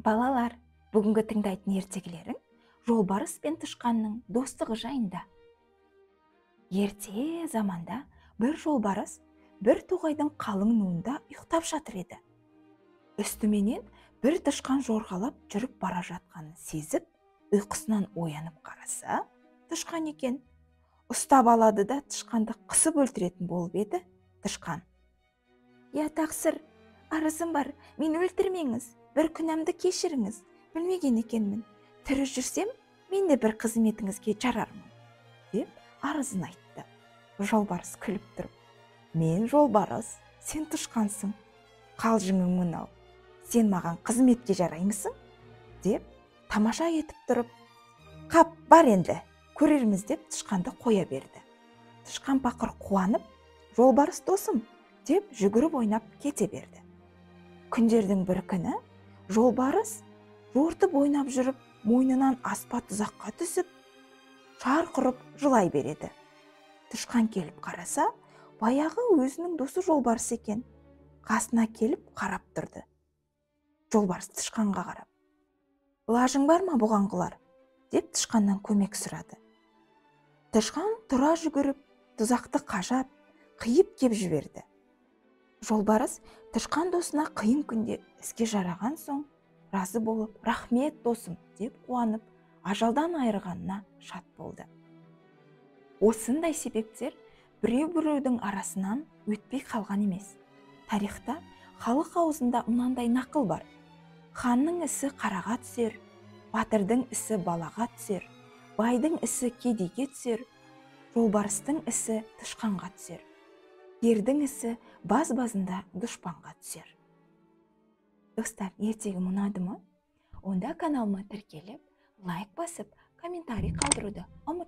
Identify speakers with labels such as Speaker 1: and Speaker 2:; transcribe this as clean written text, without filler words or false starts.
Speaker 1: Балалар, бүгінгі тыңдайтын ертегілерің жолбарыс пен тышқанның достығы жайында. Ерте заманда бір жолбарыс бір тоғайдың қалың нуында ұйықтап жатыр еді. Үстіменен бір тышқан жорғалап жүріп бара жатқанын сезіп, ұйқысынан оянып қараса, тышқан екен. Ұстап алады да тышқанды қысып өлтіретін болып еді. Тышқан: "Я тақсыр, арызым бар, мені өлтірмеңіз, бір күнәмді кешіріңіз, білмеген екенмін. Тірі жүрсем, мен де бір қызметіңізге жарармын", деп арызын айтты. Жолбарыс күліп тұрып: "Мен жолбарыс, сен тышқансың. Қалжыңың мынау. Сен маған қызметке жараймысың?" деп тамаша етіп тұрып: "Қап, бар енді, көрерміз", деп тышқанды қоя берді. Тышқан пақыр қуанып: "Жолбарыс досым", деп жүгіріп ойнап кете берді. Күндердің бір күні жолбарыс жортып ойнап жүріп, мойнынан аспа тұзаққа түсіп, шарқ ұрып жылай береді. Тышқан келіп қараса, баяғы өзінің досы жолбарыс екен. Қасына келіп қарап тұрды. Жолбарыс тышқанға қарап: "Лажың бар ма бұған қылар?" деп тышқаннан көмек сұрады. Тышқан тұра жүгіріп, тұзақты қажап, қиып кеп жіберді. Жолбарыс тышқан досына қиын күнде іске жараған соң, разы болып: "Рахмет досым", деп қуанып, ажалдан айырғанына шат болды. Осындай себептер біреу-біреудің арасынан өтпей қалған емес. Тарихта халық аузында мынандай нақыл бар: ханның ісі қараға түсер, батырдың ісі балаға түсер, байдың ісі кедейге түсер, жолбарыстың ісі тышқанға түсер, ердің ісі баз-базында дұшпанға түсер. Достар, ертегім ұнады ма? Онда каналыма тіркеліп, лайк басып, комментарий қалдыруды ұмытпаңыздар.